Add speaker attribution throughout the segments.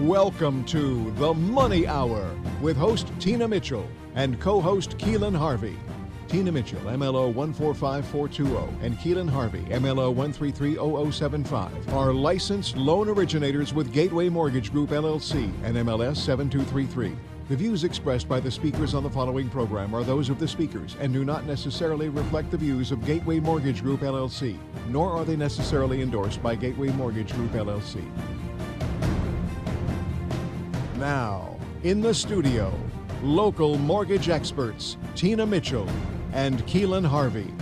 Speaker 1: Welcome to The Money Hour with host Tina Mitchell and co-host Keelan Harvey. Tina Mitchell, MLO 145420, and Keelan Harvey, MLO 1330075, are licensed loan originators with Gateway Mortgage Group, LLC, and MLS 7233. The views expressed by the speakers on the following program are those of the speakers and do not necessarily reflect the views of Gateway Mortgage Group, LLC, nor are they necessarily endorsed by Gateway Mortgage Group, LLC. Now, in the studio, local mortgage experts Tina Mitchell and Keelan Harvey.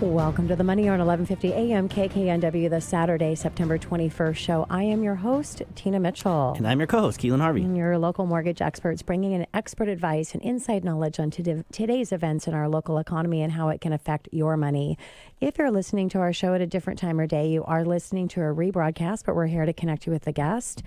Speaker 2: Welcome to the Money Hour on 1150 AM KKNW, the Saturday, September 21st show. I am your host, Tina Mitchell.
Speaker 3: And I'm your co-host, Keelan Harvey.
Speaker 2: And your local mortgage experts bringing in expert advice and inside knowledge on today's events in our local economy and how it can affect your money. If you're listening to our show at a different time or day, you are listening to a rebroadcast, but we're here to connect you with the guest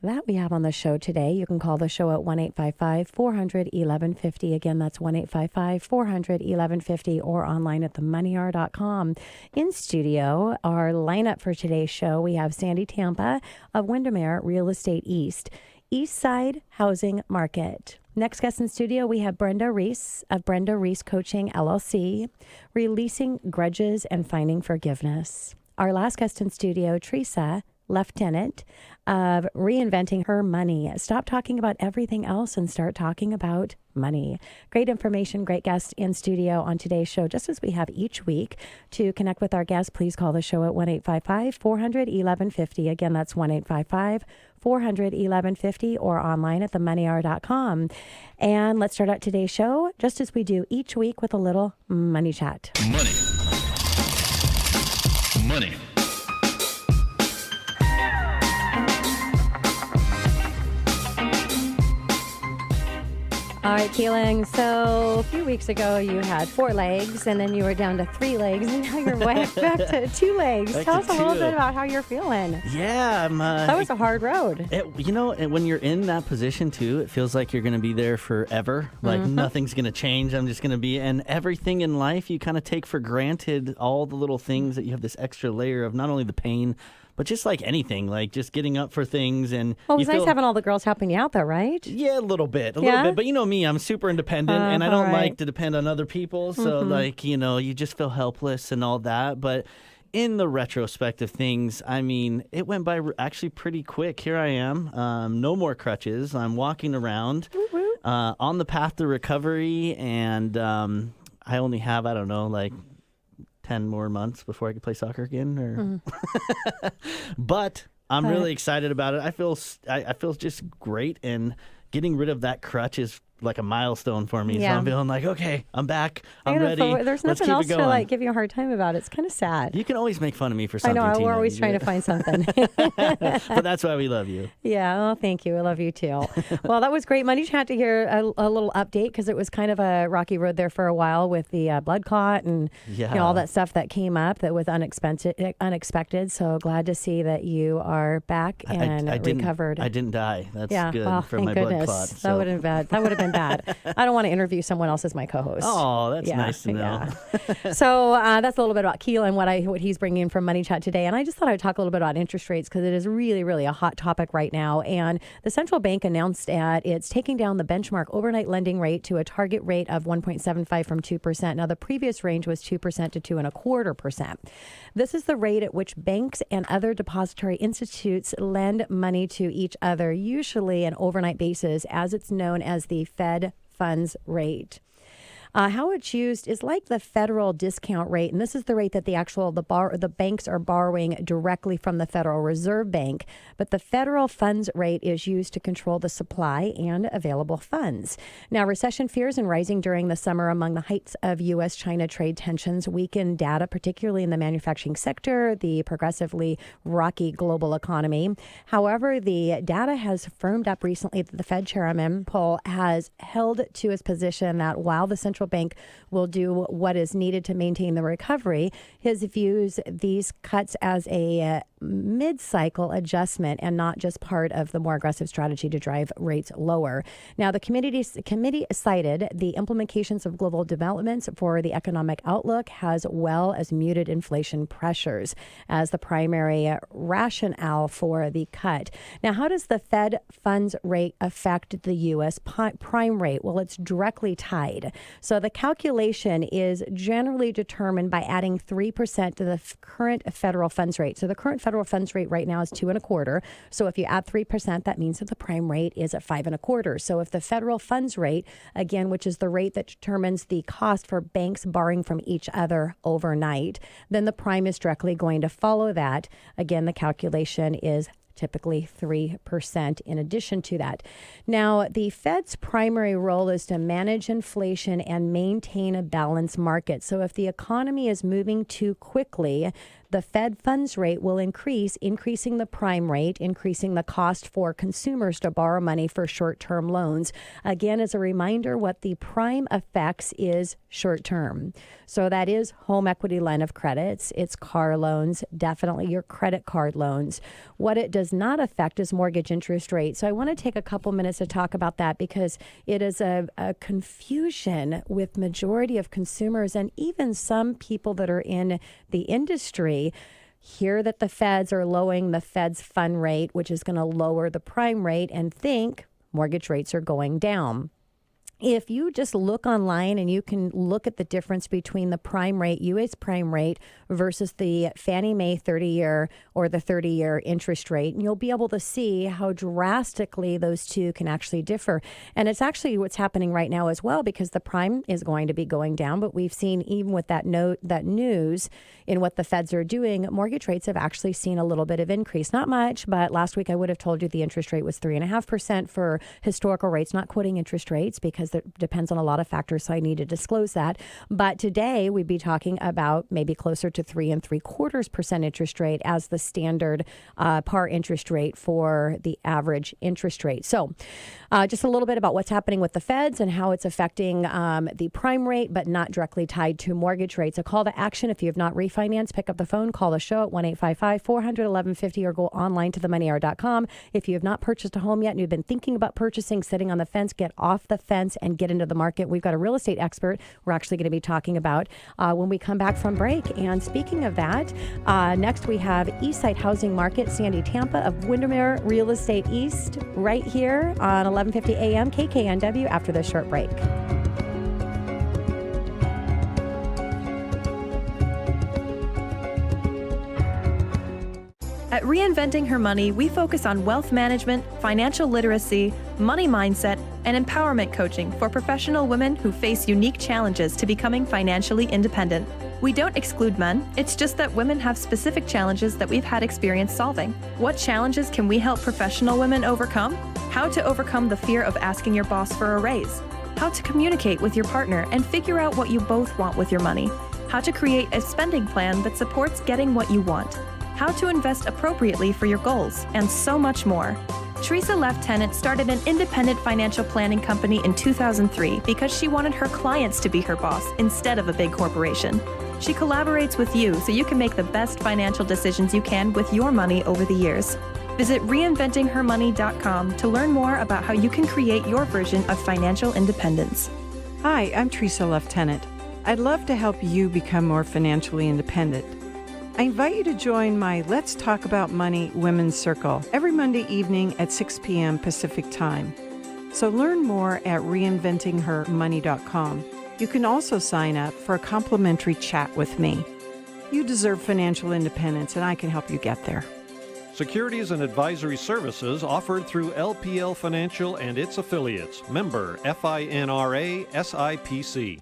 Speaker 2: that we have on the show today. You can call the show at 1-855-400-1150. Again, that's 1-855-400-1150 or online at themoneyhour.com. In studio, our lineup for today's show, we have Sandi Tampa of Windermere Real Estate East, Eastside Housing Market. Next guest in studio, we have Brenda Reiss of Brenda Reiss Coaching, LLC, Releasing Grudges and Finding Forgiveness. Our last guest in studio, Teresa, Lieutenant of Reinventing Her Money. Stop talking about everything else and start talking about money. Great information, great guest in studio on today's show, just as we have each week. To connect with our guests, please call the show at 1-855-400-1150. Again, that's 1-855-400-1150 or online at themoneyhour.com. And let's start out today's show, just as we do each week, with a little money chat.
Speaker 4: Money.
Speaker 2: All right, Keelan, so a few weeks ago you had 4 legs and then you were down to 3 legs and now you're back to 2 legs. Tell us a little bit about how you're feeling.
Speaker 3: Yeah.
Speaker 2: That was a hard road.
Speaker 3: When you're in that position too, it feels like you're going to be there forever. Like nothing's going to change. I'm just going to be, and everything in life you kind of take for granted, all the little things that you have this extra layer of not only the pain, but just like anything, like just getting up for things. And
Speaker 2: well, it was nice having all the girls helping you out though, right?
Speaker 3: Yeah, a little bit. But you know me, I'm super independent and I don't like to depend on other people. So you just feel helpless and all that. But in the retrospect of things, I mean, it went by actually pretty quick. Here I am, no more crutches. I'm walking around on the path to recovery. And I only have, 10 more months before I could play soccer again. But I'm really excited about it. I feel just great, and getting rid of that crutch is like a milestone for me. Yeah. So I'm feeling like, okay, I'm back. I'm ready.
Speaker 2: There's nothing else to give you a hard time about. It's kind of sad.
Speaker 3: You can always make fun of me for something.
Speaker 2: I know.
Speaker 3: Tina.
Speaker 2: We're always trying to find something.
Speaker 3: But that's why we love you.
Speaker 2: Yeah. Well, thank you. I love you too. Well, that was great. Money chat to hear a little update, because it was kind of a rocky road there for a while with the blood clot and all that stuff that came up that was unexpected. So glad to see that you are back and recovered.
Speaker 3: I didn't die. That's good for my
Speaker 2: goodness.
Speaker 3: blood clot.
Speaker 2: So. That would have been bad. I don't want to interview someone else as my co-host.
Speaker 3: Oh, that's nice to know.
Speaker 2: Yeah. So that's a little bit about Keelan and what he's bringing in from Money Chat today. And I just thought I'd talk a little bit about interest rates, because it is really, really a hot topic right now. And the central bank announced that it's taking down the benchmark overnight lending rate to a target rate of 1.75 from 2%. Now, the previous range was 2% to 2.25%. This is the rate at which banks and other depository institutes lend money to each other, usually an overnight basis, as it's known as the Fed funds rate. How it's used is like the federal discount rate, and this is the rate that the banks are borrowing directly from the Federal Reserve Bank. But the federal funds rate is used to control the supply and available funds. Now, recession fears and rising during the summer among the heights of U.S.-China trade tensions weakened data, particularly in the manufacturing sector, the progressively rocky global economy. However, the data has firmed up recently that the Fed chairman, Powell, has held to his position that while the central central bank will do what is needed to maintain the recovery. His views these cuts as a mid-cycle adjustment and not just part of the more aggressive strategy to drive rates lower. Now, the committee cited the implications of global developments for the economic outlook as well as muted inflation pressures as the primary rationale for the cut. Now, how does the Fed funds rate affect the U.S. prime rate? Well, it's directly tied. So the calculation is generally determined by adding 3% to the current federal funds rate. So the current federal funds rate right now is 2.25. So if you add 3%, that means that the prime rate is at 5.25. So if the federal funds rate, again, which is the rate that determines the cost for banks borrowing from each other overnight, then the prime is directly going to follow that. Again, the calculation is typically 3% in addition to that. Now, the Fed's primary role is to manage inflation and maintain a balanced market. So if the economy is moving too quickly, the Fed funds rate will increase, increasing the prime rate, increasing the cost for consumers to borrow money for short-term loans. Again, as a reminder, what the prime affects is short-term. So that is home equity line of credits, it's car loans, definitely your credit card loans. What it does not affect is mortgage interest rates. So I want to take a couple minutes to talk about that because it is a confusion with majority of consumers and even some people that are in the industry hear that the feds are lowering the Fed's fund rate, which is going to lower the prime rate, and think mortgage rates are going down. If you just look online and you can look at the difference between the prime rate, U.S. prime rate versus the Fannie Mae 30-year or the 30-year interest rate, and you'll be able to see how drastically those two can actually differ. And it's actually what's happening right now as well because the prime is going to be going down. But we've seen even with that news in what the feds are doing, mortgage rates have actually seen a little bit of increase. Not much, but last week I would have told you the interest rate was 3.5% for historical rates, not quoting interest rates because that depends on a lot of factors, so I need to disclose that. But today we'd be talking about maybe closer to 3.75% interest rate as the standard par interest rate for the average interest rate. So just a little bit about what's happening with the feds and how it's affecting the prime rate, but not directly tied to mortgage rates. A call to action: if you have not refinanced, pick up the phone, call the show at 1-855-400-1150 or go online to themoneyhour.com. If you have not purchased a home yet and you've been thinking about purchasing, sitting on the fence, get off the fence and get into the market. We've got a real estate expert we're actually going to be talking about when we come back from break. And speaking of that, next we have Eastside Housing Market, Sandi Tampa of Windermere Real Estate East, right here on 1150 AM KKNW after this short break.
Speaker 4: At Reinventing Her Money, we focus on wealth management, financial literacy, money mindset, and empowerment coaching for professional women who face unique challenges to becoming financially independent. We don't exclude men, it's just that women have specific challenges that we've had experience solving. What challenges can we help professional women overcome? How to overcome the fear of asking your boss for a raise. How to communicate with your partner and figure out what you both want with your money. How to create a spending plan that supports getting what you want. How to invest appropriately for your goals, and so much more. Teresa Lieutenant started an independent financial planning company in 2003 because she wanted her clients to be her boss instead of a big corporation. She collaborates with you so you can make the best financial decisions you can with your money over the years. Visit reinventinghermoney.com to learn more about how you can create your version of financial independence.
Speaker 5: Hi, I'm Teresa Lieutenant. I'd love to help you become more financially independent. I invite you to join my Let's Talk About Money Women's Circle every Monday evening at 6 p.m. Pacific Time. So learn more at reinventinghermoney.com. You can also sign up for a complimentary chat with me. You deserve financial independence, and I can help you get there.
Speaker 6: Securities and advisory services offered through LPL Financial and its affiliates. Member FINRA SIPC.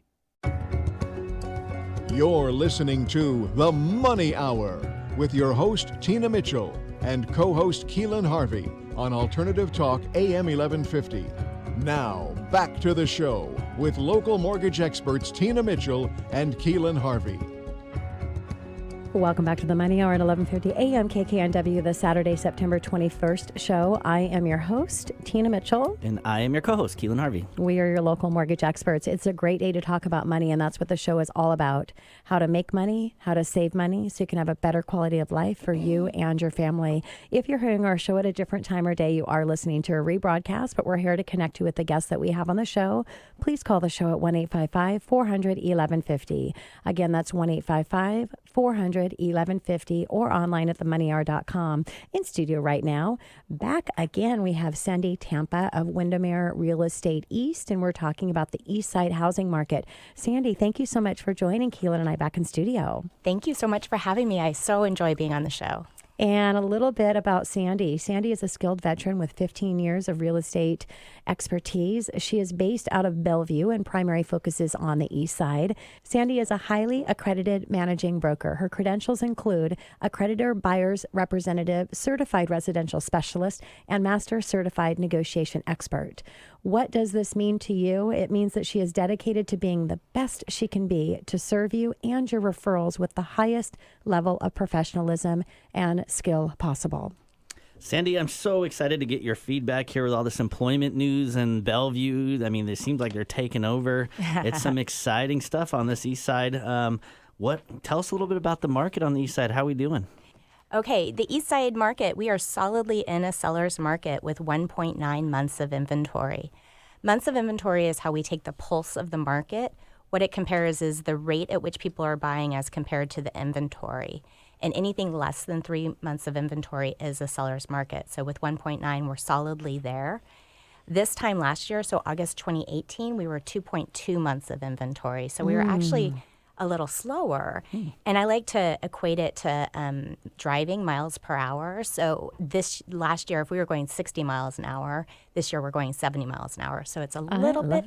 Speaker 1: You're listening to The Money Hour with your host, Tina Mitchell, and co-host Keelan Harvey on Alternative Talk AM 1150. Now, back to the show with local mortgage experts Tina Mitchell and Keelan Harvey.
Speaker 2: Welcome back to the Money Hour at 11:50 a.m. KKNW, the Saturday, September 21st show. I am your host, Tina Mitchell.
Speaker 3: And I am your co-host, Keelan Harvey.
Speaker 2: We are your local mortgage experts. It's a great day to talk about money, and that's what the show is all about. How to make money, how to save money, so you can have a better quality of life for you and your family. If you're hearing our show at a different time or day, you are listening to a rebroadcast, but we're here to connect you with the guests that we have on the show. Please call the show at 1-855-400-1150. Again, that's 1-855-400-1150 or online at themoneyhour.com. In studio right now, back again, we have Sandi Tampa of Windermere Real Estate East, and we're talking about the Eastside housing market. Sandi, thank you so much for joining Keelan and I back in studio.
Speaker 7: Thank you so much for having me. I so enjoy being on the show.
Speaker 2: And a little bit about Sandi. Sandi is a skilled veteran with 15 years of real estate expertise. She is based out of Bellevue and primary focuses on the East Side. Sandi is a highly accredited managing broker. Her credentials include Accredited Buyer's Representative, Certified Residential Specialist, and Master Certified Negotiation Expert. What does this mean to you? It means that she is dedicated to being the best she can be to serve you and your referrals with the highest level of professionalism and skill possible.
Speaker 3: Sandi, I'm so excited to get your feedback here with all this employment news in Bellevue. I mean, it seems like they're taking over. It's some exciting stuff on this East Side. Tell us a little bit about the market on the East Side. How are we doing?
Speaker 7: Okay, the East Side market, we are solidly in a seller's market with 1.9 months of inventory. Months of inventory is how we take the pulse of the market. What it compares is the rate at which people are buying as compared to the inventory. And anything less than 3 months of inventory is a seller's market. So with 1.9, we're solidly there. This time last year, so August 2018, we were 2.2 months of inventory. So we were actually a little slower. And I like to equate it to driving miles per hour. So this last year, if we were going 60 miles an hour, this year we're going 70 miles an hour. So it's a little bit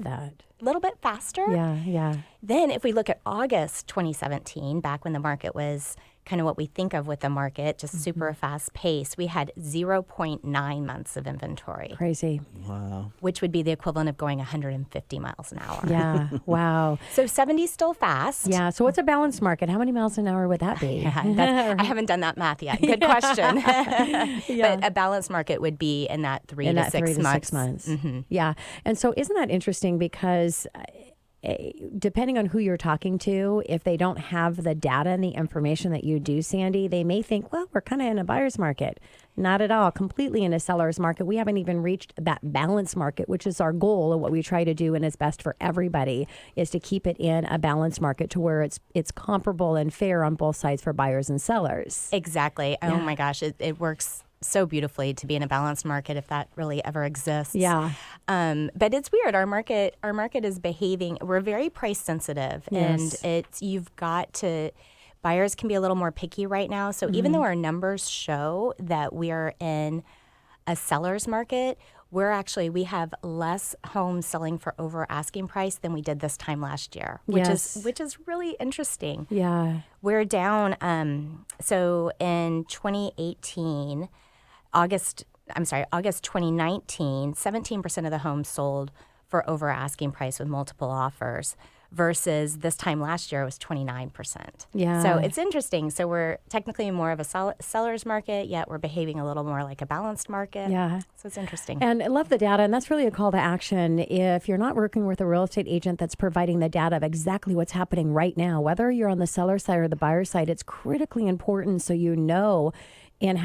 Speaker 7: faster.
Speaker 2: Yeah.
Speaker 7: Then if we look at August 2017, back when the market was kind of what we think of with the market, just super fast pace, we had 0.9 months of inventory.
Speaker 2: Crazy.
Speaker 3: Wow.
Speaker 7: Which would be the equivalent of going 150 miles an hour.
Speaker 2: Yeah. Wow.
Speaker 7: So 70 is still fast.
Speaker 2: Yeah. So what's a balanced market? How many miles an hour would that be?
Speaker 7: I haven't done that math yet. Good question.
Speaker 2: Yeah.
Speaker 7: But a balanced market would be in that 3 to 6 months.
Speaker 2: Mm-hmm. Yeah. And so isn't that interesting because depending on who you're talking to, if they don't have the data and the information that you do, Sandi, they may think, well, we're kind of in a buyer's market. Not at all. Completely in a seller's market. We haven't even reached that balanced market, which is our goal and what we try to do and is best for everybody, is to keep it in a balanced market to where it's comparable and fair on both sides for buyers and sellers.
Speaker 7: Exactly. Oh my gosh, it works so beautifully to be in a balanced market, if that really ever exists.
Speaker 2: Yeah.
Speaker 7: But it's weird. Our market is behaving. We're very price sensitive, and you've got to. Buyers can be a little more picky right now. So even though our numbers show that we are in a seller's market, we have less homes selling for over asking price than we did this time last year, which is really interesting.
Speaker 2: Yeah.
Speaker 7: We're down. So in 2018. August 2019, 17% of the homes sold for over asking price with multiple offers versus this time last year it was 29%.
Speaker 2: Yeah.
Speaker 7: So it's interesting. So we're technically more of a seller's market, yet we're behaving a little more like a balanced market.
Speaker 2: Yeah.
Speaker 7: So it's interesting.
Speaker 2: And I love the data, and that's really a call to action. If you're not working with a real estate agent that's providing the data of exactly what's happening right now, whether you're on the seller side or the buyer side, it's critically important so you know and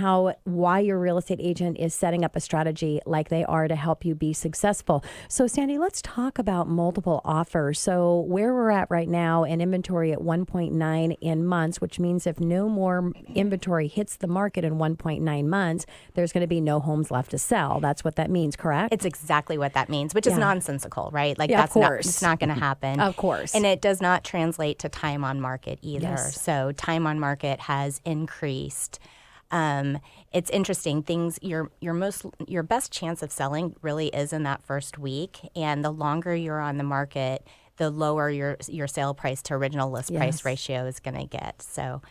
Speaker 2: why your real estate agent is setting up a strategy like they are to help you be successful. So Sandi, let's talk about multiple offers. So where we're at right now in inventory at 1.9 in months, which means if no more inventory hits the market in 1.9 months, there's going to be no homes left to sell. That's what that means, correct?
Speaker 7: It's exactly what that means, which is nonsensical, right? Like it's not going to happen.
Speaker 2: Of course.
Speaker 7: And it does not translate to time on market either.
Speaker 2: Yes.
Speaker 7: So time on market has increased. It's interesting. Your best chance of selling really is in that first week, and the longer you're on the market, the lower your sale price to original list price ratio is going to get. So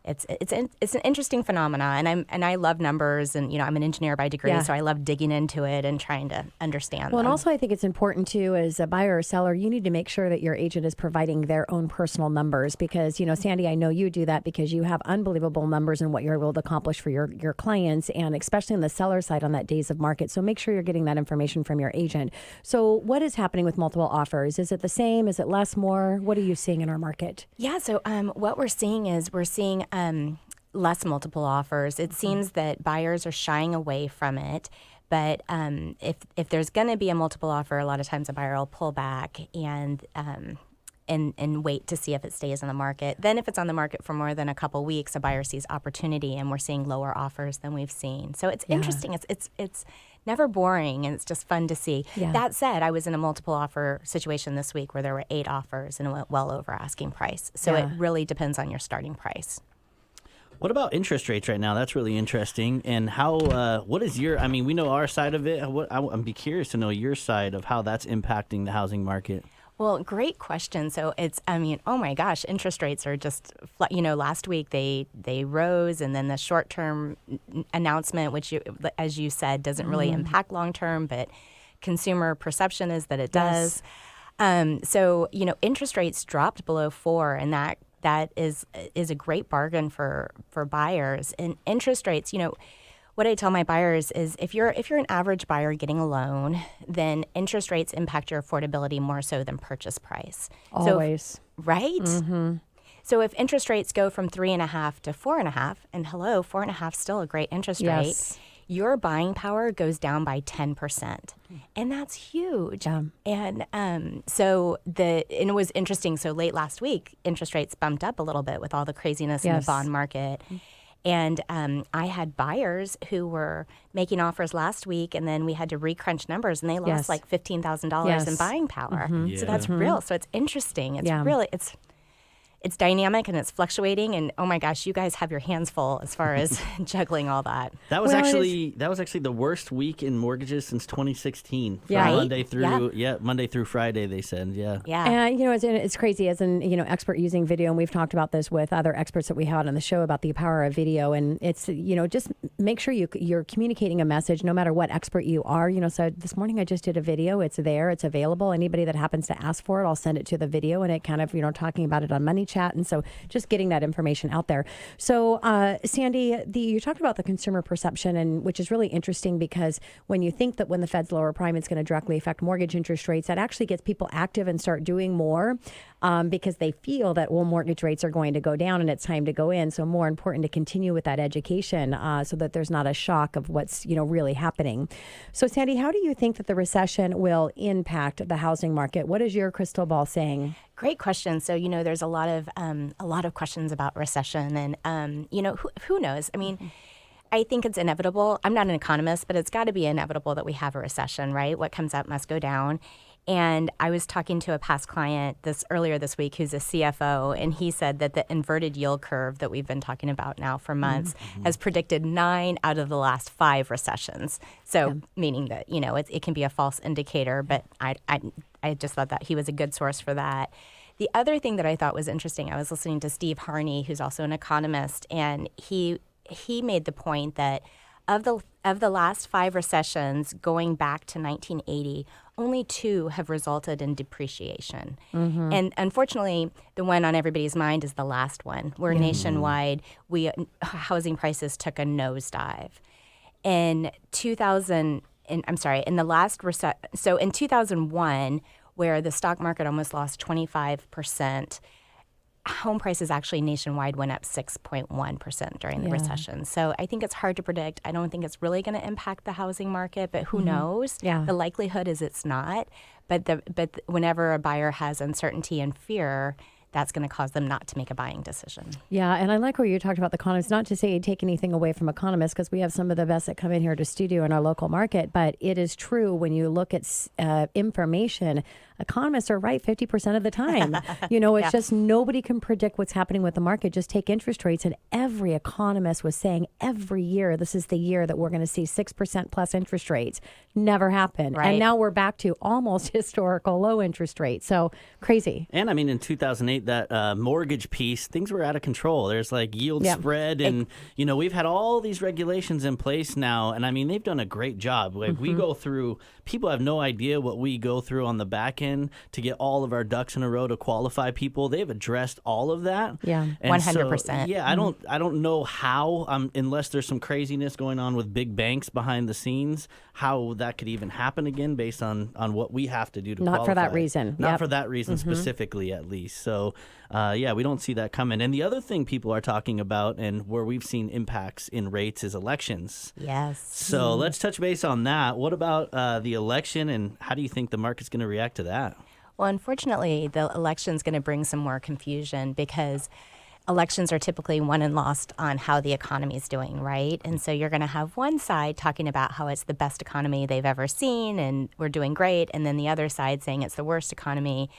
Speaker 7: it's an interesting phenomena, and I love numbers, and I'm an engineer by degree, so I love digging into it and trying to understand.
Speaker 2: Well,
Speaker 7: them.
Speaker 2: And also I think it's important too, as a buyer or seller, you need to make sure that your agent is providing their own personal numbers, because Sandi, I know you do that because you have unbelievable numbers in what you're able to accomplish for your clients, and especially on the seller side on that days of market. So make sure you're getting that information from your agent. So what is happening with multiple offers? Is it the same? Is it less, more? What are you seeing in our market?
Speaker 7: Yeah, so what we're seeing is less multiple offers. It seems that buyers are shying away from it. But if there's going to be a multiple offer, a lot of times a buyer will pull back and wait to see if it stays on the market. Then if it's on the market for more than a couple weeks, a buyer sees opportunity, and we're seeing lower offers than we've seen. So it's interesting. It's never boring, and it's just fun to see. Yeah. That said, I was in a multiple offer situation this week where there were 8 offers and it went well over asking price. So it really depends on your starting price.
Speaker 3: What about interest rates right now? That's really interesting. And how? What is your? I mean, we know our side of it. I'd be curious to know your side of how that's impacting the housing market.
Speaker 7: Well, great question. So oh my gosh, interest rates are just, last week they rose, and then the short-term announcement, which as you said, doesn't really impact long-term, but consumer perception is that it does. So, interest rates dropped below 4, and that is a great bargain for buyers. And interest rates, what I tell my buyers is if you're an average buyer getting a loan, then interest rates impact your affordability more so than purchase price.
Speaker 2: Always.
Speaker 7: Right? Mm-hmm. So if interest rates go from 3.5 to 4.5, and 4.5 is still a great interest rate, your buying power goes down by 10%. And that's huge. Yeah. And so it was interesting. So late last week, interest rates bumped up a little bit with all the craziness in the bond market. And I had buyers who were making offers last week, and then we had to recrunch numbers, and they lost like $15,000 in buying power. So that's real. So it's interesting. It's really it's dynamic, and it's fluctuating, and oh my gosh, you guys have your hands full as far as juggling all that.
Speaker 3: That was actually the worst week in mortgages since 2016.
Speaker 7: Right?
Speaker 3: Monday through Friday, they said. Yeah.
Speaker 2: And it's crazy as an expert using video, and we've talked about this with other experts that we had on the show about the power of video, and it's just make sure you're communicating a message no matter what expert you are. So this morning I just did a video. It's there. It's available. Anybody that happens to ask for it, I'll send it to the video, and it kind of talking about it on Money Chat, and so just getting that information out there. So Sandi, you talked about the consumer perception, and which is really interesting because when you think that when the Fed's lower prime, it's going to directly affect mortgage interest rates, that actually gets people active and start doing more because they feel that mortgage rates are going to go down and it's time to go in. So more important to continue with that education so that there's not a shock of what's really happening. So Sandi, how do you think that the recession will impact the housing market? What is your crystal ball saying?
Speaker 7: Great question. So, there's a lot of questions about recession, and who knows? I mean, I think it's inevitable. I'm not an economist, but it's got to be inevitable that we have a recession, right? What comes up must go down. And I was talking to a past client earlier this week who's a CFO, and he said that the inverted yield curve that we've been talking about now for months has predicted 9 out of the last 5 recessions. So meaning that, it can be a false indicator, but I just thought that he was a good source for that. The other thing that I thought was interesting, I was listening to Steve Harney, who's also an economist, and he made the point that of the last 5 recessions going back to 1980, only 2 have resulted in depreciation. And unfortunately, the one on everybody's mind is the last one, where nationwide housing prices took a nosedive. In 2001, where the stock market almost lost 25%, home prices actually nationwide went up 6.1% during the recession. So I think it's hard to predict. I don't think it's really going to impact the housing market, but who knows? Yeah. The likelihood is it's not. But whenever a buyer has uncertainty and fear, that's going to cause them not to make a buying decision.
Speaker 2: Yeah, and I like where you talked about the economists, not to say take anything away from economists, because we have some of the best that come in here to studio in our local market, but it is true when you look at information, economists are right 50% of the time. It's just nobody can predict what's happening with the market. Just take interest rates, and every economist was saying every year, this is the year that we're going to see 6% plus interest rates. Never happened.
Speaker 7: Right.
Speaker 2: And now we're back to almost historical low interest rates. So crazy.
Speaker 3: And I mean, in 2008, that mortgage piece, things were out of control. There's like yield spread, and we've had all these regulations in place now, and I mean, they've done a great job. Like we go through, people have no idea what we go through on the back end to get all of our ducks in a row to qualify people. They've addressed all of that.
Speaker 2: Yeah,
Speaker 3: and
Speaker 7: 100%.
Speaker 3: So, yeah, I don't know how, unless there's some craziness going on with big banks behind the scenes, how that could even happen again based on what we have to do to qualify.
Speaker 2: Not for that reason.
Speaker 3: Not for that reason specifically, at least. So, we don't see that coming. And the other thing people are talking about and where we've seen impacts in rates is elections.
Speaker 7: Yes.
Speaker 3: So let's touch base on that. What about the election, and how do you think the market's going to react to that?
Speaker 7: Well, unfortunately, the election's going to bring some more confusion because elections are typically won and lost on how the economy is doing, right? And so you're going to have one side talking about how it's the best economy they've ever seen and we're doing great, and then the other side saying it's the worst economy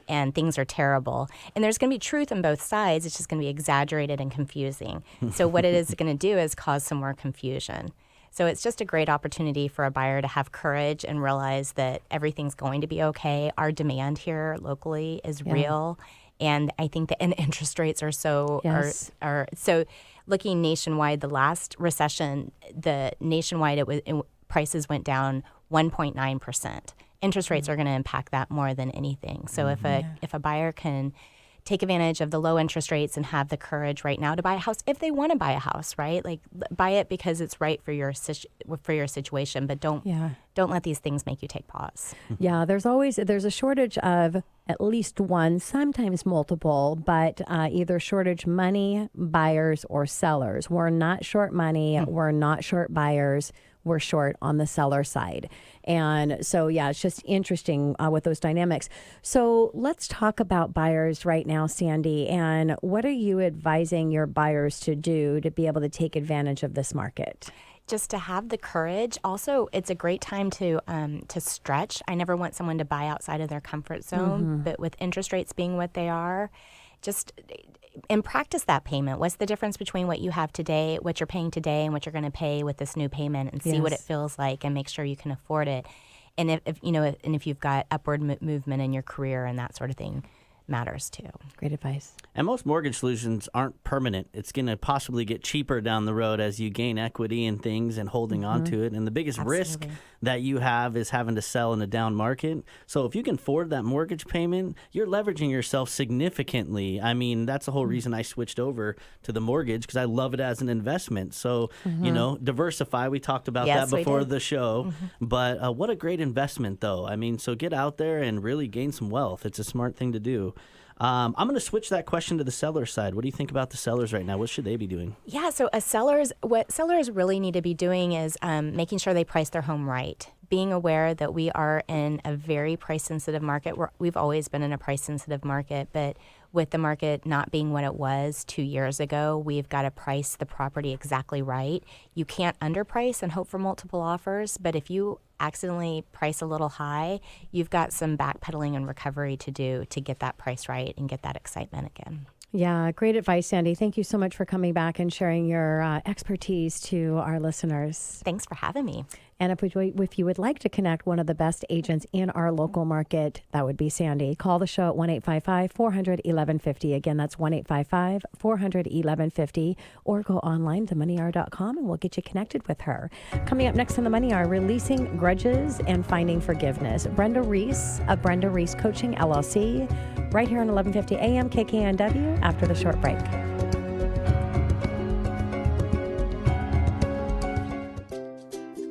Speaker 7: and things are terrible. And there's going to be truth on both sides. It's just going to be exaggerated and confusing. So what it is going to do is cause some more confusion. So it's just a great opportunity for a buyer to have courage and realize that everything's going to be okay. Our demand here locally is real. And I think that and interest rates are so are so looking nationwide. The last recession, the nationwide prices went down 1.9%. Interest rates are going to impact that more than anything. So if a buyer can take advantage of the low interest rates and have the courage right now to buy a house, if they want to buy a house, right? Like buy it because it's right for your situation, but don't let these things make you take pause.
Speaker 2: Yeah, there's a shortage of at least one, sometimes multiple, but either shortage money, buyers, or sellers. We're not short money. We're not short buyers. We're short on the seller side. And so, it's just interesting with those dynamics. So let's talk about buyers right now, Sandi. And what are you advising your buyers to do to be able to take advantage of this market?
Speaker 7: Just to have the courage. Also, it's a great time to stretch. I never want someone to buy outside of their comfort zone, but with interest rates being what they are, and practice that payment. What's the difference between what you have today, what you're paying today, and what you're going to pay with this new payment, and see what it feels like, and make sure you can afford it. And if you've got upward movement in your career and that sort of thing, matters too.
Speaker 2: Great advice.
Speaker 3: And most mortgage solutions aren't permanent. It's going to possibly get cheaper down the road as you gain equity and things and holding on to it. And the biggest risk that you have is having to sell in a down market. So if you can afford that mortgage payment, you're leveraging yourself significantly. I mean, that's the whole reason I switched over to the mortgage, because I love it as an investment. So, diversify. We talked about that before the show. But what a great investment, though. I mean, so get out there and really gain some wealth. It's a smart thing to do. I'm going to switch that question to the seller side. What do you think about the sellers right now? What should they be doing?
Speaker 7: Yeah, so what sellers really need to be doing is making sure they price their home right. Being aware that we are in a very price-sensitive market. We've always been in a price-sensitive market, but with the market not being what it was 2 years ago, we've got to price the property exactly right. You can't underprice and hope for multiple offers, but if you accidentally price a little high, you've got some backpedaling and recovery to do to get that price right and get that excitement again.
Speaker 2: Yeah, great advice, Sandi. Thank you so much for coming back and sharing your expertise to our listeners.
Speaker 7: Thanks for having me.
Speaker 2: And if you would like to connect one of the best agents in our local market, that would be Sandi. Call the show at 1-855-400-1150. Again, that's 1-855-400-1150. Or go online to moneyhour.com and we'll get you connected with her. Coming up next on the Money Hour, releasing grudges and finding forgiveness. Brenda Reiss of Brenda Reiss Coaching, LLC, right here on 1150 AM KKNW after the short break.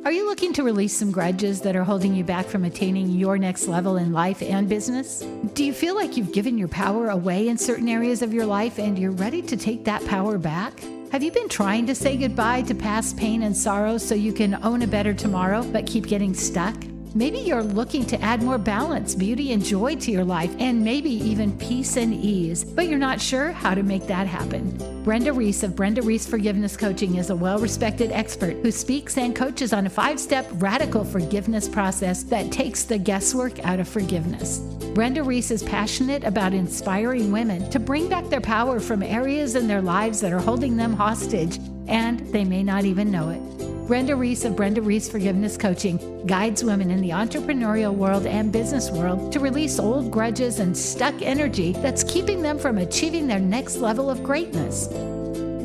Speaker 8: Are you looking to release some grudges that are holding you back from attaining your next level in life and business? Do you feel like you've given your power away in certain areas of your life and you're ready to take that power back? Have you been trying to say goodbye to past pain and sorrow so you can own a better tomorrow, but keep getting stuck? Maybe you're looking to add more balance, beauty, and joy to your life, and maybe even peace and ease, but you're not sure how to make that happen. Brenda Reiss of Brenda Reiss Forgiveness Coaching is a well-respected expert who speaks and coaches on a 5-step radical forgiveness process that takes the guesswork out of forgiveness. Brenda Reiss is passionate about inspiring women to bring back their power from areas in their lives that are holding them hostage, and they may not even know it. Brenda Reiss of Brenda Reiss Forgiveness Coaching guides women in the entrepreneurial world and business world to release old grudges and stuck energy that's keeping them from achieving their next level of greatness.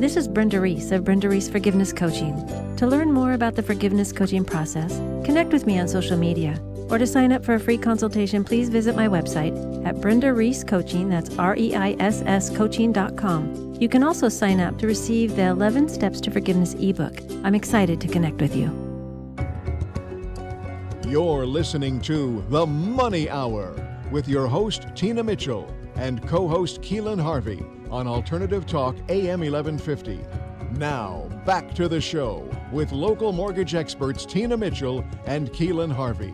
Speaker 9: This is Brenda Reiss of Brenda Reiss Forgiveness Coaching. To learn more about the forgiveness coaching process, connect with me on social media. Or to sign up for a free consultation, please visit my website at Brenda Reiss Coaching, that's REISS coaching.com. You can also sign up to receive the 11 Steps to Forgiveness ebook. I'm excited to connect with you.
Speaker 1: You're listening to The Money Hour with your host, Tina Mitchell, and co-host Keelan Harvey on Alternative Talk AM 1150. Now, back to the show with local mortgage experts Tina Mitchell and Keelan Harvey.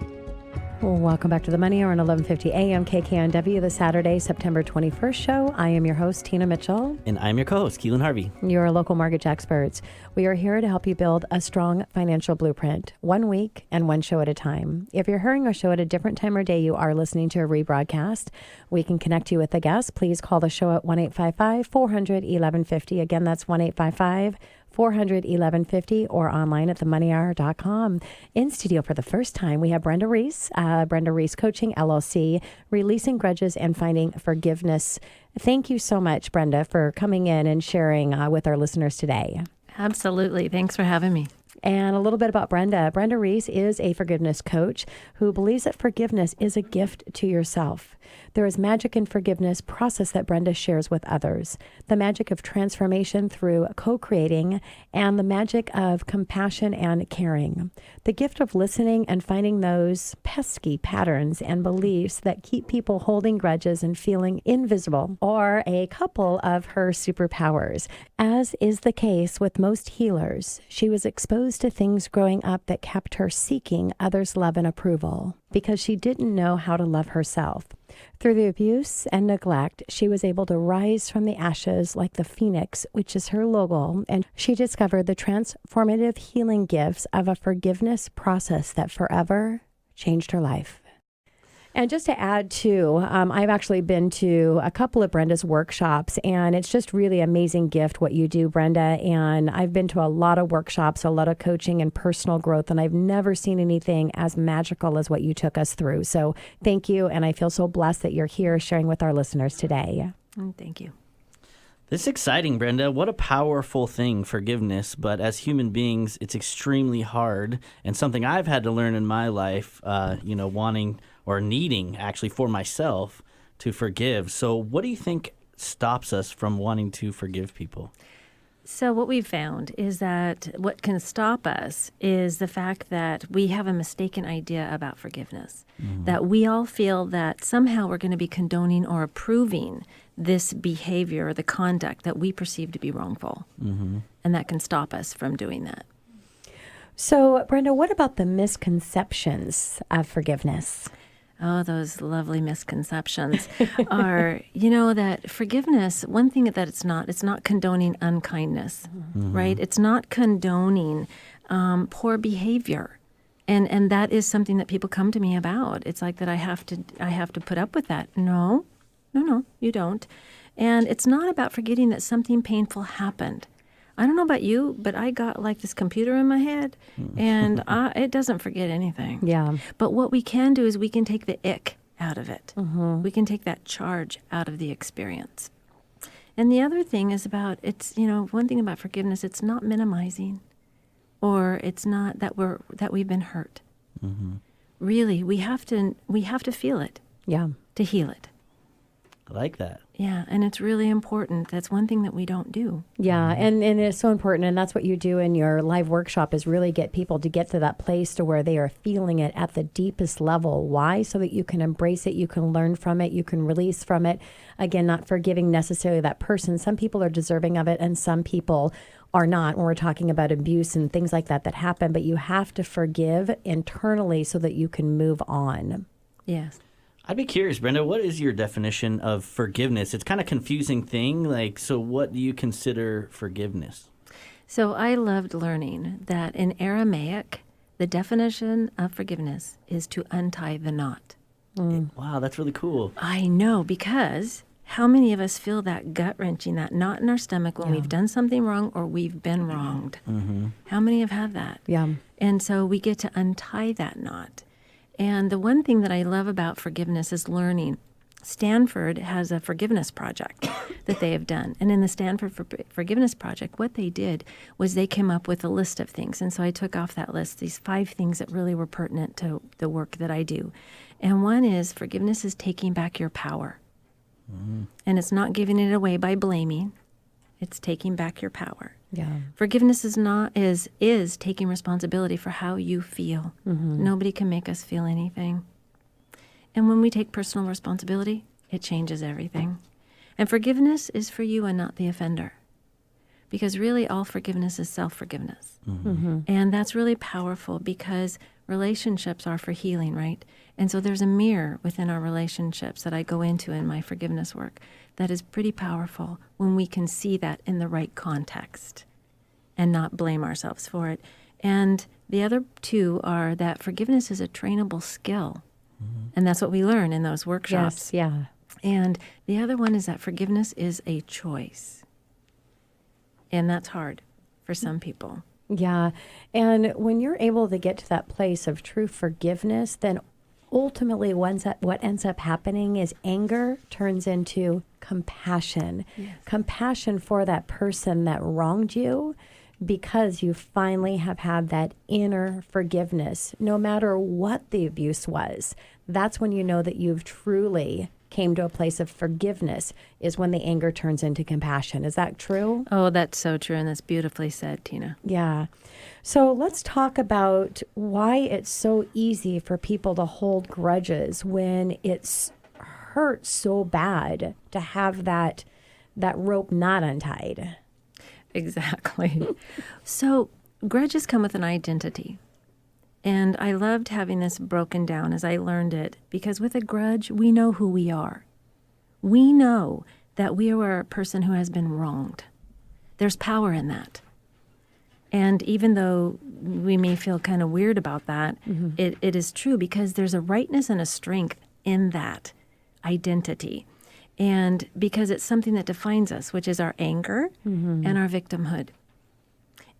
Speaker 2: Welcome back to the Money Hour on 1150 AM KKNW, the Saturday, September 21st show. I am your host, Tina Mitchell.
Speaker 3: And I'm your co-host, Keelan Harvey.
Speaker 2: You're local mortgage experts. We are here to help you build a strong financial blueprint, 1 week and one show at a time. If you're hearing our show at a different time or day you are listening to a rebroadcast, we can connect you with a guest. Please call the show at 1-855-400-1150. Again, that's 1-855-400-1150 or online at themoneyhour.com. In studio for the first time, we have Brenda Reiss, Brenda Reiss Coaching, LLC, Releasing Grudges and Finding Forgiveness. Thank you so much, Brenda, for coming in and sharing with our listeners today.
Speaker 9: Absolutely. Thanks for having me.
Speaker 2: And a little bit about Brenda. Brenda Reiss is a forgiveness coach who believes that forgiveness is a gift to yourself. There is magic in forgiveness process that Brenda shares with others. The magic of transformation through co-creating and the magic of compassion and caring. The gift of listening and finding those pesky patterns and beliefs that keep people holding grudges and feeling invisible are a couple of her superpowers. As is the case with most healers, she was exposed to things growing up that kept her seeking others' love and approval because she didn't know how to love herself. Through the abuse and neglect, she was able to rise from the ashes like the phoenix, which is her logo, and she discovered the transformative healing gifts of a forgiveness process that forever changed her life. And just to add to, I've actually been to a couple of Brenda's workshops, and it's just really amazing gift what you do, Brenda. And I've been to a lot of workshops, a lot of coaching and personal growth, and I've never seen anything as magical as what you took us through. So thank you, and I feel so blessed that you're here sharing with our listeners today.
Speaker 9: Thank you.
Speaker 3: This is exciting, Brenda. What a powerful thing, forgiveness. But as human beings, it's extremely hard, and something I've had to learn in my life, wanting or needing actually for myself to forgive. So what do you think stops us from wanting to forgive people?
Speaker 9: So what we've found is that what can stop us is the fact that we have a mistaken idea about forgiveness, that we all feel that somehow we're going to be condoning or approving this behavior or the conduct that we perceive to be wrongful. And that can stop us from doing that.
Speaker 2: So, Brenda, what about the misconceptions of forgiveness?
Speaker 9: Oh, those lovely misconceptions are, that forgiveness, one thing that it's not condoning unkindness, right? It's not condoning poor behavior. And that is something that people come to me about. It's like that I have to put up with that. No, you don't. And it's not about forgetting that something painful happened. I don't know about you, but I got like this computer in my head, and it doesn't forget anything. Yeah. But what we can do is we can take the ick out of it. We can take that charge out of the experience. And the other thing is one thing about forgiveness, it's not minimizing, or it's not that we've been hurt. Really, we have to feel it. Yeah. To heal it.
Speaker 3: I like that.
Speaker 9: Yeah, and it's really important. That's one thing that we don't do.
Speaker 2: Yeah, and it's so important, and that's what you do in your live workshop is really get people to get to that place to where they are feeling it at the deepest level. Why? So that you can embrace it, you can learn from it, you can release from it. Again, not forgiving necessarily that person. Some people are deserving of it, and some people are not when we're talking about abuse and things like that happen, but you have to forgive internally so that you can move on.
Speaker 9: Yes.
Speaker 3: I'd be curious, Brenda, what is your definition of forgiveness? It's kind of a confusing thing. So what do you consider forgiveness?
Speaker 9: So I loved learning that in Aramaic, the definition of forgiveness is to untie the knot.
Speaker 3: Wow, that's really cool.
Speaker 9: I know, because how many of us feel that gut-wrenching, that knot in our stomach when we've done something wrong or we've been wronged? Mm-hmm. How many have had that?
Speaker 2: Yeah.
Speaker 9: And so we get to untie that knot. And the one thing that I love about forgiveness is learning. Stanford has a forgiveness project that they have done. And in the Stanford Forgiveness Project, what they did was they came up with a list of things. And so I took off that list these 5 things that really were pertinent to the work that I do. And one is forgiveness is taking back your power. And it's not giving it away by blaming. It's taking back your power.
Speaker 2: Yeah.
Speaker 9: Forgiveness is taking responsibility for how you feel. Nobody can make us feel anything. And when we take personal responsibility, it changes everything. And forgiveness is for you and not the offender. Because really all forgiveness is self-forgiveness. And that's really powerful because relationships are for healing, right? And so there's a mirror within our relationships that I go into in my forgiveness work that is pretty powerful when we can see that in the right context and not blame ourselves for it. And the other 2 are that forgiveness is a trainable skill. And that's what we learn in those workshops.
Speaker 2: Yes, yeah.
Speaker 9: And the other one is that forgiveness is a choice. And that's hard for some people.
Speaker 2: Yeah. And when you're able to get to that place of true forgiveness, then ultimately what ends up happening is anger turns into compassion.
Speaker 9: Yes.
Speaker 2: Compassion for that person that wronged you, because you finally have had that inner forgiveness, no matter what the abuse was. That's when you know that you've truly came to a place of forgiveness, is when the anger turns into compassion. Is that true?
Speaker 9: Oh, that's so true. And that's beautifully said, Tina.
Speaker 2: Yeah. So let's talk about why it's so easy for people to hold grudges when it's hurt so bad to have that rope not untied.
Speaker 9: Exactly. So grudges come with an identity. And I loved having this broken down as I learned it, because with a grudge, we know who we are. We know that we are a person who has been wronged. There's power in that. And even though we may feel kind of weird about that, it is true, because there's a rightness and a strength in that identity. And because it's something that defines us, which is our anger and our victimhood.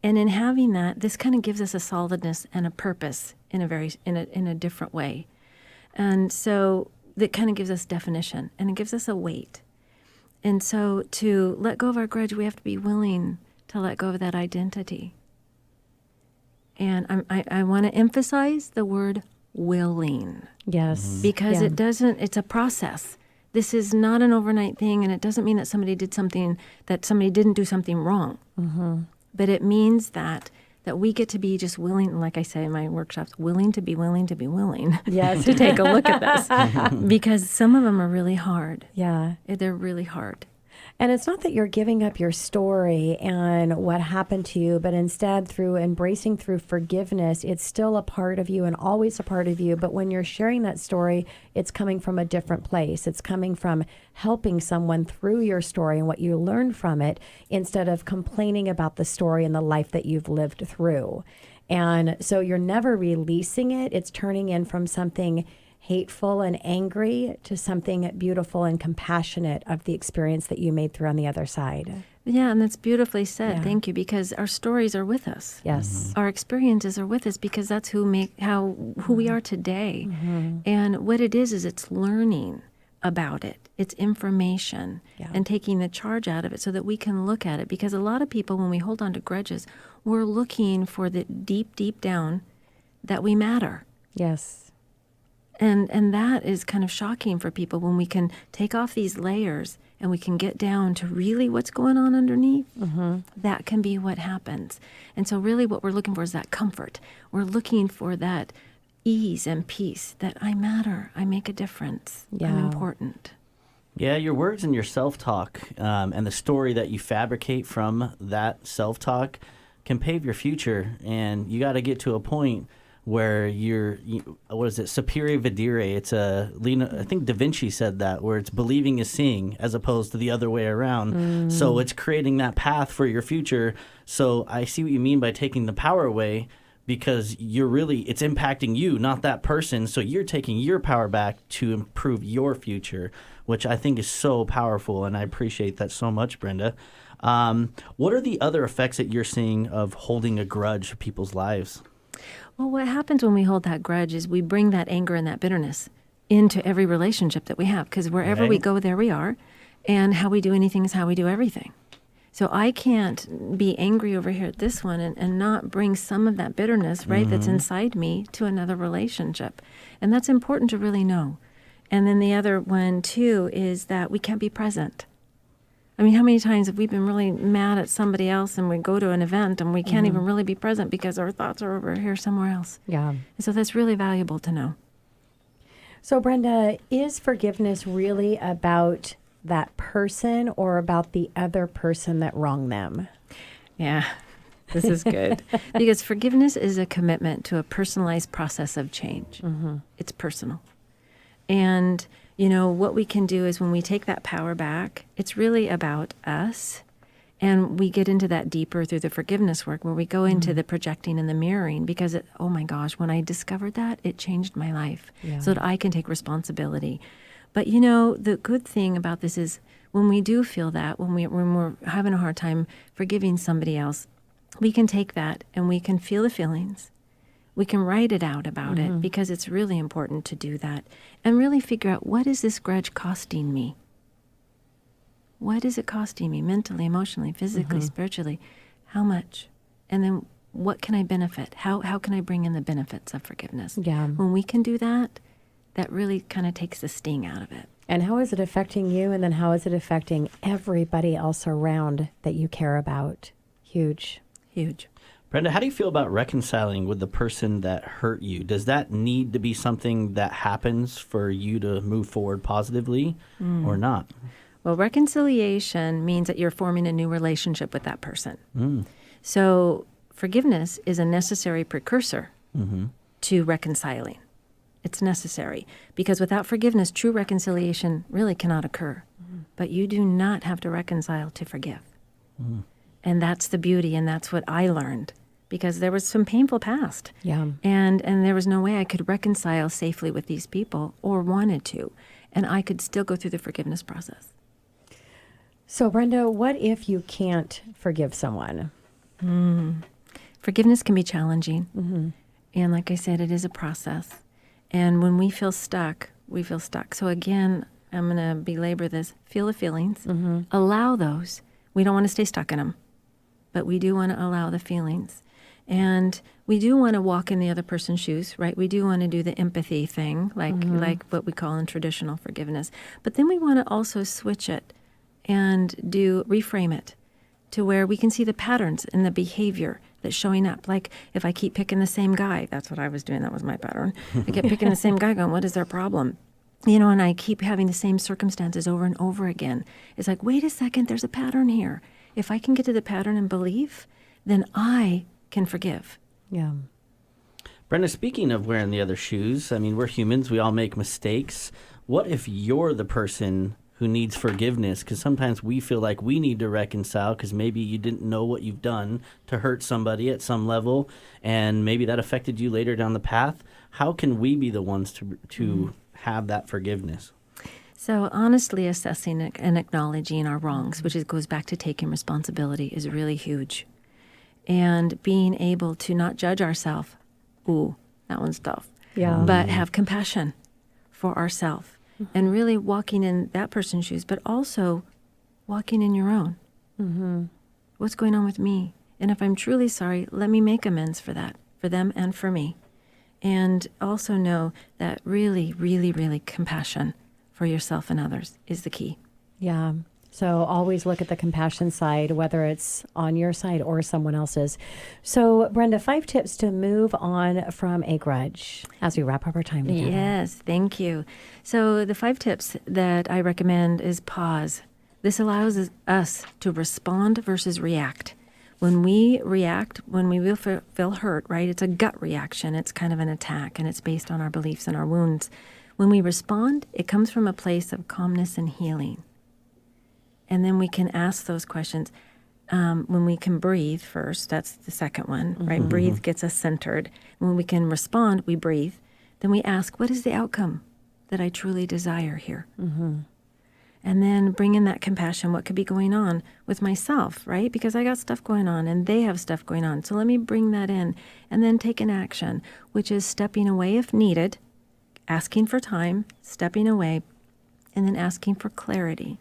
Speaker 9: And in having that, this kind of gives us a solidness and a purpose in a different way. And so that kind of gives us definition, and it gives us a weight. And so to let go of our grudge, we have to be willing to let go of that identity. And I want to emphasize the word willing.
Speaker 2: Yes.
Speaker 9: Because it's a process. This is not an overnight thing, and it doesn't mean that somebody didn't do something wrong. But it means that we get to be just willing, like I say in my workshops, willing to be willing
Speaker 2: Yes.
Speaker 9: to take a look at this. Because some of them are really hard.
Speaker 2: Yeah.
Speaker 9: They're really hard.
Speaker 2: And it's not that you're giving up your story and what happened to you, but instead through embracing through forgiveness, it's still a part of you and always a part of you. But when you're sharing that story, it's coming from a different place. It's coming from helping someone through your story and what you learned from it, instead of complaining about the story and the life that you've lived through. And so you're never releasing it. It's turning in from something hateful and angry to something beautiful and compassionate of the experience that you made through on the other side.
Speaker 9: Yeah, and that's beautifully said.
Speaker 2: Yeah.
Speaker 9: Thank you, because our stories are with us.
Speaker 2: Yes.
Speaker 9: Our experiences are with us, because that's who we are today. And what it is it's learning about it. It's information and taking the charge out of it so that we can look at it. Because a lot of people, when we hold on to grudges, we're looking for the deep, deep down that we matter.
Speaker 2: Yes.
Speaker 9: And that is kind of shocking for people when we can take off these layers and we can get down to really what's going on underneath. That can be what happens. And so really what we're looking for is that comfort. We're looking for that ease and peace, that I matter, I make a difference, I'm important.
Speaker 3: Yeah, your words and your self-talk and the story that you fabricate from that self-talk can pave your future. And you got to get to a point where what is it, superior videre? It's I think Da Vinci said that, where it's believing is seeing as opposed to the other way around. So it's creating that path for your future. So I see what you mean by taking the power away, because it's impacting you, not that person. So you're taking your power back to improve your future, which I think is so powerful. And I appreciate that so much, Brenda. What are the other effects that you're seeing of holding a grudge in people's lives?
Speaker 9: Well, what happens when we hold that grudge is we bring that anger and that bitterness into every relationship that we have, because wherever we go, there we are. And how we do anything is how we do everything. So I can't be angry over here at this one and not bring some of that bitterness, right, that's inside me to another relationship. And that's important to really know. And then the other one, too, is that we can't be present. I mean, how many times have we been really mad at somebody else and we go to an event and we can't even really be present because our thoughts are over here somewhere else?
Speaker 2: Yeah.
Speaker 9: And so that's really valuable to know.
Speaker 2: So, Brenda, is forgiveness really about that person or about the other person that wronged them?
Speaker 9: Yeah, this is good. Because forgiveness is a commitment to a personalized process of change. It's personal. And, what we can do is when we take that power back, it's really about us. And we get into that deeper through the forgiveness work, where we go into the projecting and the mirroring, because, oh my gosh, when I discovered that, it changed my life so that I can take responsibility. But, the good thing about this is when we do feel that, when we're having a hard time forgiving somebody else, we can take that and we can feel the feelings. We can write it out about it, because it's really important to do that and really figure out, what is this grudge costing me? What is it costing me mentally, emotionally, physically, spiritually? How much? And then what can I benefit? How can I bring in the benefits of forgiveness?
Speaker 2: Yeah.
Speaker 9: When we can do that, that really kind of takes the sting out of it.
Speaker 2: And how is it affecting you? And then how is it affecting everybody else around that you care about? Huge.
Speaker 9: Huge.
Speaker 3: Brenda, how do you feel about reconciling with the person that hurt you? Does that need to be something that happens for you to move forward positively or not?
Speaker 9: Well, reconciliation means that you're forming a new relationship with that person. So forgiveness is a necessary precursor to reconciling. It's necessary, because without forgiveness, true reconciliation really cannot occur. But you do not have to reconcile to forgive. And that's the beauty, and that's what I learned, because there was some painful past.
Speaker 2: Yeah.
Speaker 9: And there was no way I could reconcile safely with these people, or wanted to. And I could still go through the forgiveness process.
Speaker 2: So, Brenda, what if you can't forgive someone?
Speaker 9: Forgiveness can be challenging. And like I said, it is a process. And when we feel stuck, we feel stuck. So again, I'm going to belabor this. Feel the feelings. Allow those. We don't want to stay stuck in them, but we do want to allow the feelings. And we do want to walk in the other person's shoes, right? We do want to do the empathy thing, like what we call in traditional forgiveness. But then we want to also switch it and reframe it to where we can see the patterns in the behavior that's showing up. Like if I keep picking the same guy, that's what I was doing. That was my pattern. I kept picking the same guy going, what is their problem? And I keep having the same circumstances over and over again. It's like, wait a second, there's a pattern here. If I can get to the pattern and believe, then I can forgive.
Speaker 2: Yeah.
Speaker 3: Brenda, speaking of wearing the other shoes, I mean, we're humans. We all make mistakes. What if you're the person who needs forgiveness? Because sometimes we feel like we need to reconcile because maybe you didn't know what you've done to hurt somebody at some level, and maybe that affected you later down the path. How can we be the ones to have that forgiveness?
Speaker 9: So honestly assessing and acknowledging our wrongs, which goes back to taking responsibility, is really huge. And being able to not judge ourselves. Ooh, that one's tough.
Speaker 2: Yeah.
Speaker 9: But have compassion for ourselves. And really walking in that person's shoes, but also walking in your own. What's going on with me? And if I'm truly sorry, let me make amends for that, for them and for me. And also know that really, really, really compassion for yourself and others is the key.
Speaker 2: Yeah. So always look at the compassion side, whether it's on your side or someone else's. So, Brenda, 5 tips to move on from a grudge as we wrap up our time together.
Speaker 9: Yes, thank you. So the 5 tips that I recommend is pause. This allows us to respond versus react. When we react, when we feel hurt, right, it's a gut reaction. It's kind of an attack, and it's based on our beliefs and our wounds. When we respond, it comes from a place of calmness and healing. And then we can ask those questions. When we can breathe first, that's the second one, right? Breathe gets us centered. When we can respond, we breathe. Then we ask, what is the outcome that I truly desire here? And then bring in that compassion. What could be going on with myself, right? Because I got stuff going on and they have stuff going on. So let me bring that in and then take an action, which is stepping away if needed, asking for time, stepping away, and then asking for clarity.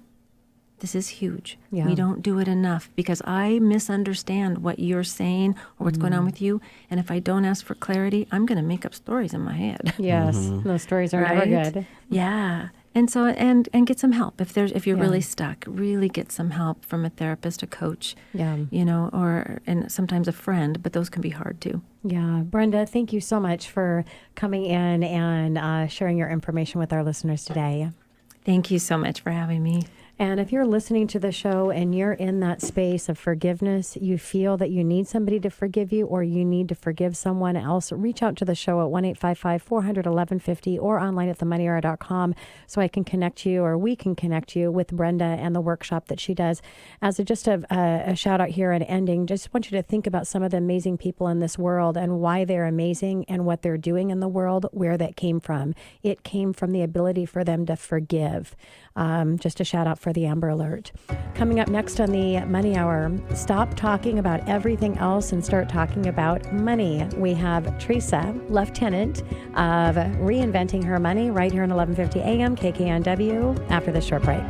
Speaker 9: This is huge.
Speaker 2: Yeah.
Speaker 9: We don't do it enough because I misunderstand what you're saying or what's going on with you. And if I don't ask for clarity, I'm going to make up stories in my head.
Speaker 2: Yes, those stories are never good.
Speaker 9: Yeah. And so, and get some help if you're really stuck. Really get some help from a therapist, a coach, and sometimes a friend. But those can be hard too.
Speaker 2: Yeah, Brenda, thank you so much for coming in and sharing your information with our listeners today.
Speaker 9: Thank you so much for having me.
Speaker 2: And if you're listening to the show and you're in that space of forgiveness, you feel that you need somebody to forgive you or you need to forgive someone else, reach out to the show at 1-855-400-1150 or online at themoneyhour.com so I can connect you or we can connect you with Brenda and the workshop that she does. As a shout out here and ending, just want you to think about some of the amazing people in this world and why they're amazing and what they're doing in the world, where that came from. It came from the ability for them to forgive. Just a shout out for the Amber Alert. Coming up next on the Money Hour, stop talking about everything else and start talking about money. We have Teresa, Lieutenant of Reinventing Her Money, right here on 1150 AM KKNW after this short break.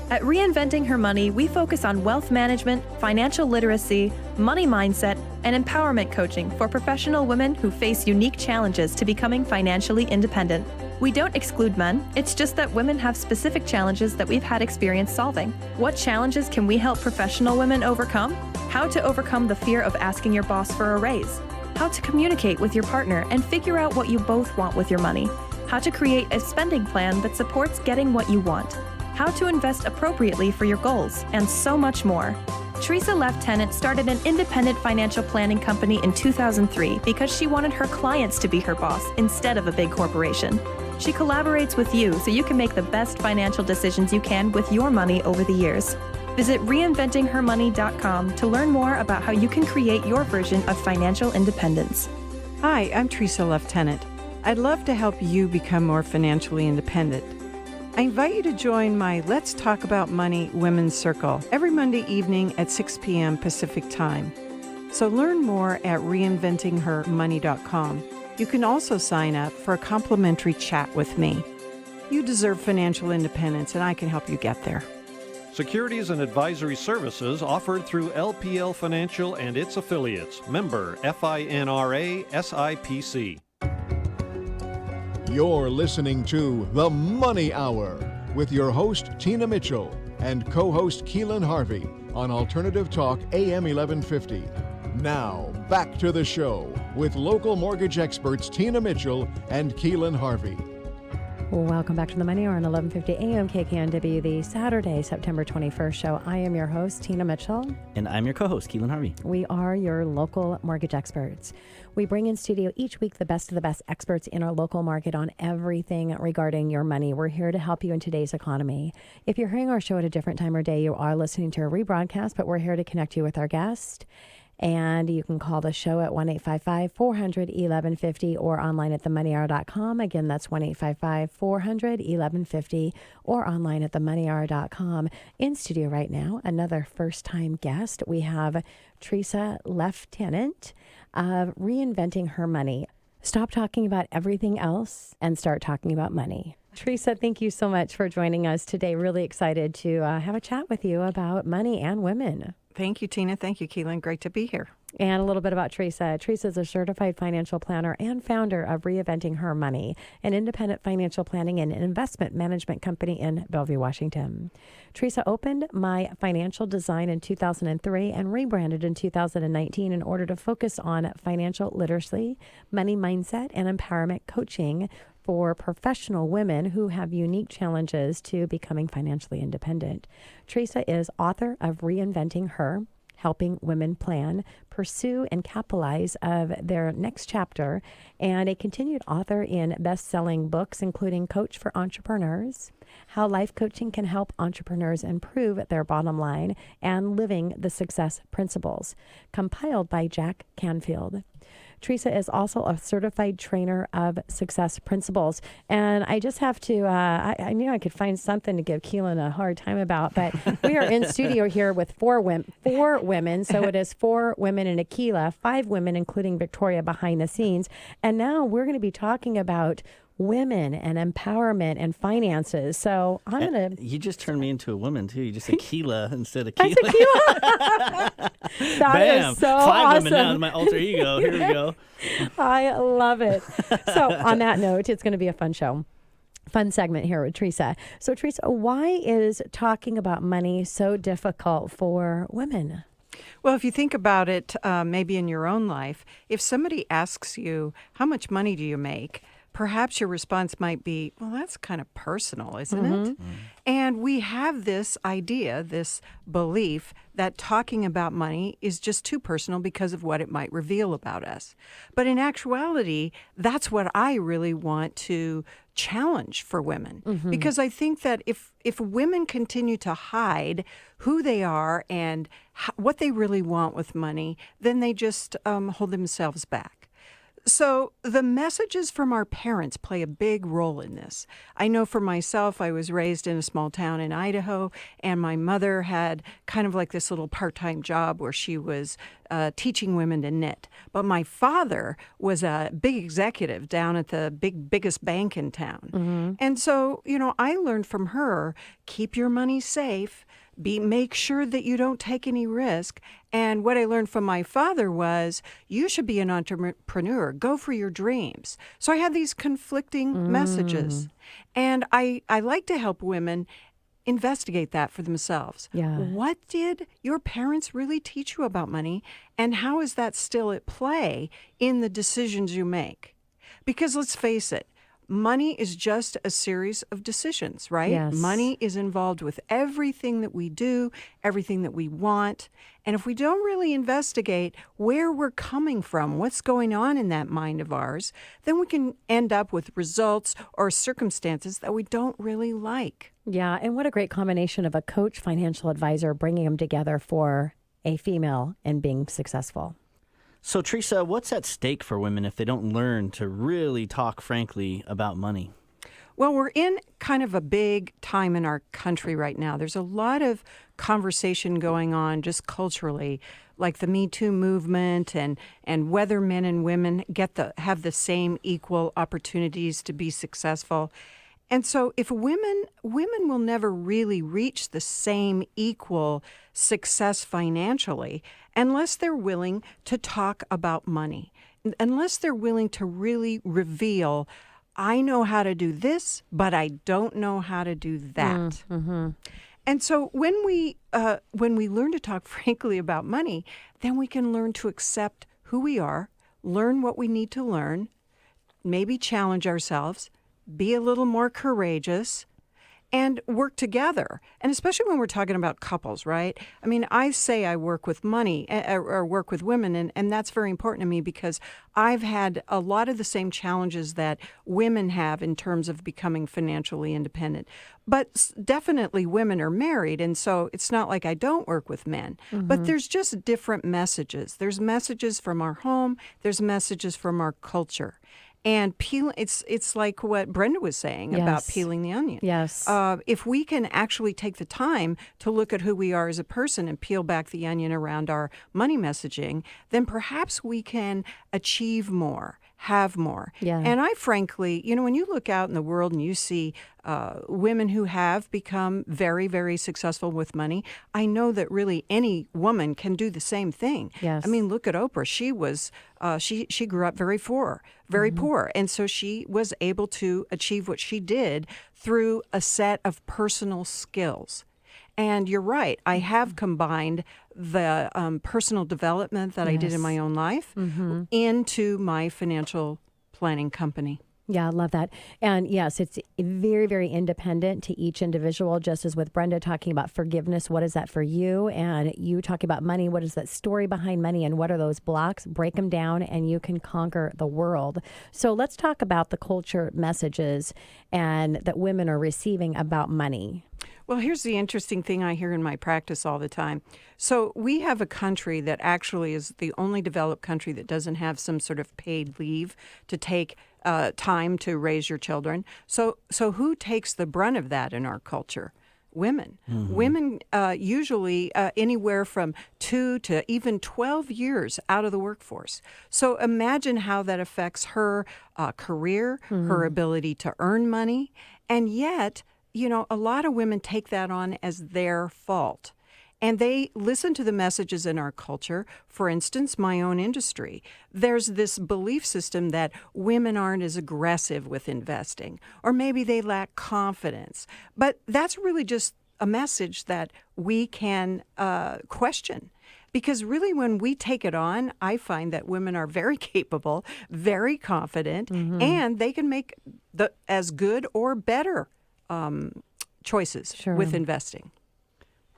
Speaker 4: At Reinventing Her Money, we focus on wealth management, financial literacy, money mindset, and empowerment coaching for professional women who face unique challenges to becoming financially independent. We don't exclude men, it's just that women have specific challenges that we've had experience solving. What challenges can we help professional women overcome? How to overcome the fear of asking your boss for a raise. How to communicate with your partner and figure out what you both want with your money. How to create a spending plan that supports getting what you want. How to invest appropriately for your goals, and so much more. Teresa Lieutenant started an independent financial planning company in 2003 because she wanted her clients to be her boss instead of a big corporation. She collaborates with you so you can make the best financial decisions you can with your money over the years. Visit reinventinghermoney.com to learn more about how you can create your version of financial independence.
Speaker 5: Hi, I'm Teresa Lieutenant. I'd love to help you become more financially independent. I invite you to join my Let's Talk About Money Women's Circle every Monday evening at 6 p.m. Pacific Time. So learn more at reinventinghermoney.com. You can also sign up for a complimentary chat with me. You deserve financial independence, and I can help you get there.
Speaker 6: Securities and advisory services offered through LPL Financial and its affiliates. Member FINRA SIPC.
Speaker 1: You're listening to The Money Hour with your host, Tina Mitchell, and co-host Keelan Harvey on Alternative Talk AM 1150. Now, back to the show with local mortgage experts Tina Mitchell and Keelan Harvey.
Speaker 2: Welcome back to the Money Hour on 1150 AM KKNW, the Saturday, September 21st show. I am your host, Tina Mitchell.
Speaker 3: And I'm your co-host, Keelan Harvey.
Speaker 2: We are your local mortgage experts. We bring in studio each week the best of the best experts in our local market on everything regarding your money. We're here to help you in today's economy. If you're hearing our show at a different time or day, you are listening to a rebroadcast, but we're here to connect you with our guest. And you can call the show at 1-855-400-1150 or online at themoneyhour.com. Again, that's 1-855-400-1150 or online at themoneyhour.com. In studio right now, another first-time guest. We have Teresa Lieutenant of Reinventing Her Money. Stop talking about everything else and start talking about money. Teresa, thank you so much for joining us today. Really excited to have a chat with you about money and women.
Speaker 5: Thank you, Tina. Thank you, Keelan. Great to be here.
Speaker 2: And a little bit about Teresa. Teresa is a certified financial planner and founder of Reinventing Her Money, an independent financial planning and investment management company in Bellevue, Washington. Teresa opened My Financial Design in 2003 and rebranded in 2019 in order to focus on financial literacy, money mindset, and empowerment coaching for professional women who have unique challenges to becoming financially independent. Teresa is author of Reinventing Her, helping women plan, pursue, and capitalize of their next chapter, and a continued author in best-selling books, including Coach for Entrepreneurs, How Life Coaching Can Help Entrepreneurs Improve Their Bottom Line, and Living the Success Principles, compiled by Jack Canfield. Teresa is also a certified trainer of success principles. And I just have to, I knew I could find something to give Keelan a hard time about, but we are in studio here with four women. So it is 4 women and Akila, 5 women, including Victoria behind the scenes. And now we're going to be talking about women and empowerment and finances. So I'm going to...
Speaker 3: You just turned me into a woman, too. You just said Keela instead of
Speaker 2: Keela.
Speaker 3: That Bam!
Speaker 2: Is so
Speaker 3: 5
Speaker 2: awesome.
Speaker 3: women now in my alter ego. Here we go.
Speaker 2: I love it. So on that note, it's going to be a fun show. Fun segment here with Teresa. So Teresa, why is talking about money so difficult for women?
Speaker 5: Well, if you think about it, maybe in your own life, if somebody asks you, how much money do you make? Perhaps your response might be, well, that's kind of personal, isn't it? Mm-hmm. And we have this idea, this belief that talking about money is just too personal because of what it might reveal about us. But in actuality, that's what I really want to challenge for women. Mm-hmm. Because I think that if women continue to hide who they are and what they really want with money, then they just hold themselves back. So the messages from our parents play a big role in this. I know for myself, I was raised in a small town in Idaho, and my mother had kind of like this little part-time job where she was teaching women to knit. But my father was a big executive down at the biggest bank in town. Mm-hmm. And so, I learned from her, keep your money safe, make sure that you don't take any risk. And what I learned from my father was, you should be an entrepreneur. Go for your dreams. So I had these conflicting messages. And I like to help women investigate that for themselves. Yeah. What did your parents really teach you about money? And how is that still at play in the decisions you make? Because let's face it, money is just a series of decisions, right? Yes. Money is involved with everything that we do, everything that we want. And if we don't really investigate where we're coming from, what's going on in that mind of ours, then we can end up with results or circumstances that we don't really like.
Speaker 2: Yeah, and what a great combination of a coach, financial advisor, bringing them together for a female and being successful.
Speaker 3: So, Teresa, what's at stake for women if they don't learn to really talk frankly about money?
Speaker 5: Well, we're in kind of a big time in our country right now. There's a lot of conversation going on just culturally, like the Me Too movement and whether men and women have the same equal opportunities to be successful. And so if women will never really reach the same equal success financially unless they're willing to talk about money, unless they're willing to really reveal, I know how to do this, but I don't know how to do that. Mm-hmm. And so when we learn to talk frankly about money, then we can learn to accept who we are, learn what we need to learn, maybe challenge ourselves, be a little more courageous, and work together. And especially when we're talking about couples, right? I mean, I say I work with money or work with women, and that's very important to me because I've had a lot of the same challenges that women have in terms of becoming financially independent. But definitely women are married, and so it's not like I don't work with men. Mm-hmm. But there's just different messages. There's messages from our home. There's messages from our culture. And it's like what Brenda was saying about peeling the onion.
Speaker 2: Yes.
Speaker 5: If we can actually take the time to look at who we are as a person and peel back the onion around our money messaging, then perhaps we can achieve more, have more.
Speaker 2: Yeah.
Speaker 5: And I frankly, when you look out in the world and you see women who have become very, very successful with money, I know that really any woman can do the same thing.
Speaker 2: Yes.
Speaker 5: I mean, look at Oprah. She was she grew up very poor, and so she was able to achieve what she did through a set of personal skills. And you're right. I have combined the personal development that I did in my own life into my financial planning company.
Speaker 2: Yeah, I love that. And yes, it's very, very independent to each individual, just as with Brenda talking about forgiveness. What is that for you? And you talking about money. What is that story behind money? And what are those blocks? Break them down and you can conquer the world. So let's talk about the culture messages and that women are receiving about money.
Speaker 5: Well, here's the interesting thing I hear in my practice all the time. So we have a country that actually is the only developed country that doesn't have some sort of paid leave to take time to raise your children. So who takes the brunt of that in our culture? Women. Women usually anywhere from 2 to even 12 years out of the workforce. So imagine how that affects her career, her ability to earn money, and yet a lot of women take that on as their fault. And they listen to the messages in our culture. For instance, my own industry. There's this belief system that women aren't as aggressive with investing, or maybe they lack confidence. But that's really just a message that we can question. Because really, when we take it on, I find that women are very capable, very confident, and they can make as good or better choices with investing.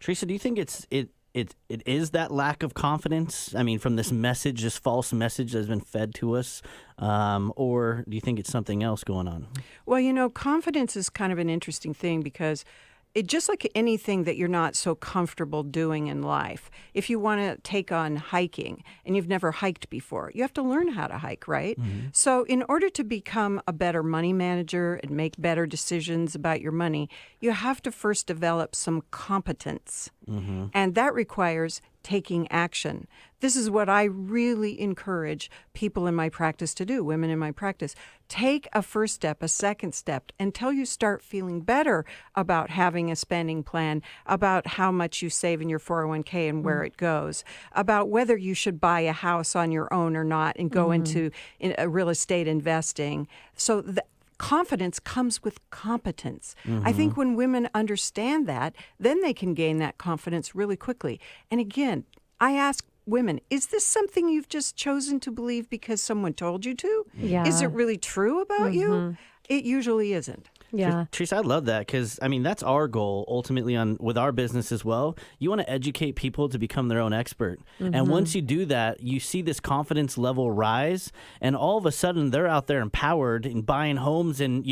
Speaker 3: Teresa, do you think it is that lack of confidence? I mean, from this message, this false message that has been fed to us, or do you think it's something else going on?
Speaker 5: Well, confidence is kind of an interesting thing because it just like anything that you're not so comfortable doing in life. If you want to take on hiking and you've never hiked before, you have to learn how to hike, right? So in order to become a better money manager and make better decisions about your money, you have to first develop some competence. And that requires taking action. This is what I really encourage people in my practice to do, women in my practice. Take a first step, a second step, until you start feeling better about having a spending plan, about how much you save in your 401k and where it goes, about whether you should buy a house on your own or not and go into real estate investing. So confidence comes with competence. I think when women understand that, then they can gain that confidence really quickly. And again, I ask women, is this something you've just chosen to believe because someone told you to?
Speaker 2: Yeah.
Speaker 5: Is it really true about you? It usually isn't.
Speaker 2: Yeah.
Speaker 3: Teresa, I love that because, I mean, that's our goal ultimately with our business as well. You want to educate people to become their own expert. And once you do that, you see this confidence level rise, and all of a sudden they're out there empowered and buying homes and,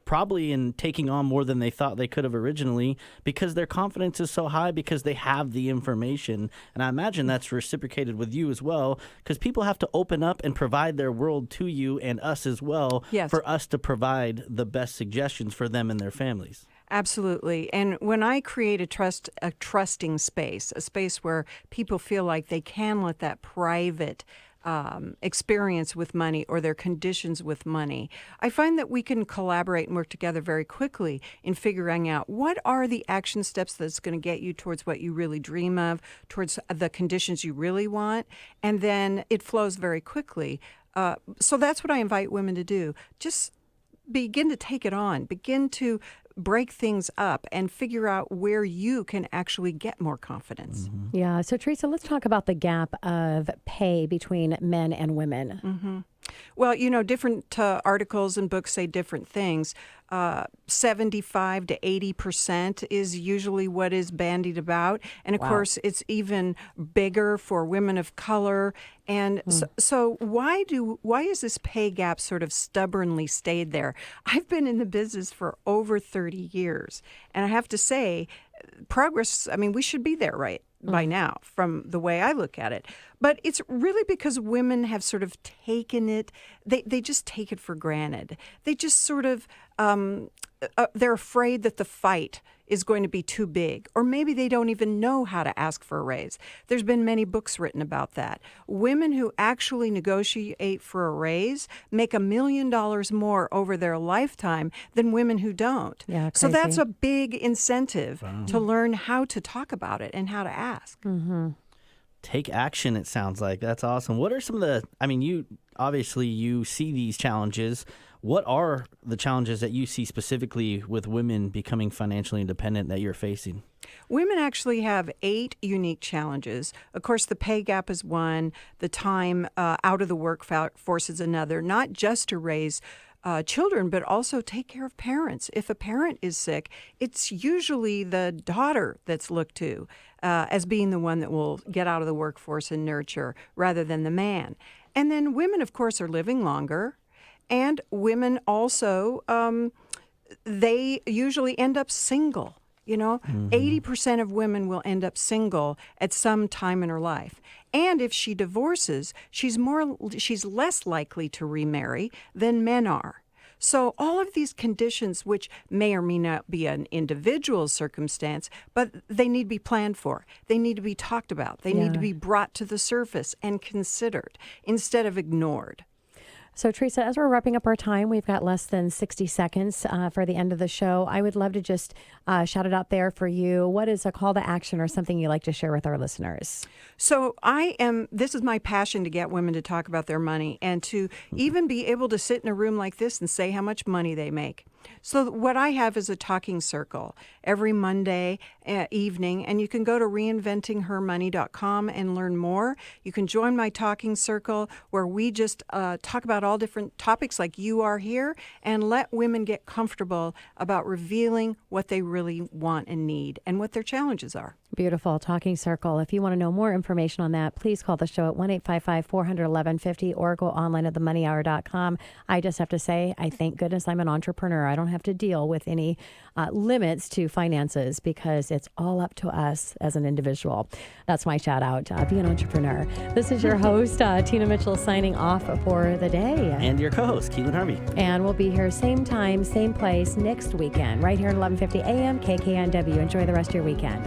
Speaker 3: probably in taking on more than they thought they could have originally because their confidence is so high because they have the information. And I imagine that's reciprocated with you as well because people have to open up and provide their world to you and us as well for us to provide the best suggestions for them and their families.
Speaker 5: Absolutely. And when I create a trusting space, a space where people feel like they can let that private experience with money or their conditions with money, I find that we can collaborate and work together very quickly in figuring out what are the action steps that's going to get you towards what you really dream of, towards the conditions you really want, and then it flows very quickly. So that's what I invite women to do. Just begin to take it on, begin to break things up and figure out where you can actually get more confidence.
Speaker 2: Yeah. So, Teresa, let's talk about the gap of pay between men and women.
Speaker 5: Well, different articles and books say different things. 75 to 80% is usually what is bandied about. And of course, it's even bigger for women of color. And so why is this pay gap sort of stubbornly stayed there? I've been in the business for over 30 years. And I have to say, progress, we should be there by now from the way I look at it. But it's really because women have sort of taken it, they just take it for granted. They just sort of they're afraid that the fight is going to be too big, or maybe they don't even know how to ask for a raise. There's been many books written about that. Women who actually negotiate for a raise make $1 million more over their lifetime than women who don't.
Speaker 2: Yeah,
Speaker 5: so
Speaker 2: crazy.
Speaker 5: that's a big incentive to learn how to talk about it and how to ask.
Speaker 2: Mm-hmm.
Speaker 3: Take action, it sounds like. That's awesome. What are some of the, I mean, you see these challenges. What are the challenges that you see specifically with women becoming financially independent that you're facing?
Speaker 5: Women actually have 8 unique challenges. Of course, the pay gap is one, the time out of the workforce is another, not just to raise children, but also take care of parents. If a parent is sick, it's usually the daughter that's looked to as being the one that will get out of the workforce and nurture rather than the man. And then women, of course, are living longer. And women also, they usually end up single. 80% of women will end up single at some time in her life. And if she divorces, she's less likely to remarry than men are. So all of these conditions, which may or may not be an individual circumstance, but they need to be planned for. They need to be talked about. They need to be brought to the surface and considered instead of ignored.
Speaker 2: So, Teresa, as we're wrapping up our time, we've got less than 60 seconds for the end of the show. I would love to just shout it out there for you. What is a call to action or something you'd like to share with our listeners?
Speaker 5: So this is my passion, to get women to talk about their money and to even be able to sit in a room like this and say how much money they make. So what I have is a talking circle every Monday evening, and you can go to reinventinghermoney.com and learn more. You can join my talking circle where we just talk about all different topics like you are here, and let women get comfortable about revealing what they really want and need and what their challenges are.
Speaker 2: Beautiful. Talking Circle. If you want to know more information on that, please call the show at 1-855-400-1150 or go online at themoneyhour.com. I just have to say, I thank goodness I'm an entrepreneur. I don't have to deal with any limits to finances because it's all up to us as an individual. That's my shout out. Be an entrepreneur. This is your host, Tina Mitchell, signing off for the day.
Speaker 3: And your co-host, Keelan Harvey.
Speaker 2: And we'll be here same time, same place next weekend, right here at 11:50 a.m. KKNW. Enjoy the rest of your weekend.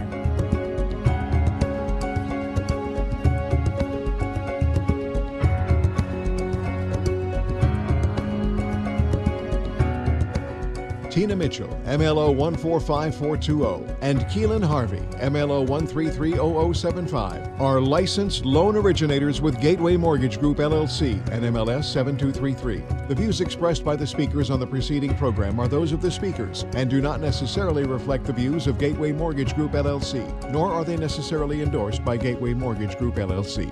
Speaker 1: Tina Mitchell, MLO 145420, and Keelan Harvey, MLO 1330075, are licensed loan originators with Gateway Mortgage Group, LLC, and MLS 7233. The views expressed by the speakers on the preceding program are those of the speakers and do not necessarily reflect the views of Gateway Mortgage Group, LLC, nor are they necessarily endorsed by Gateway Mortgage Group, LLC.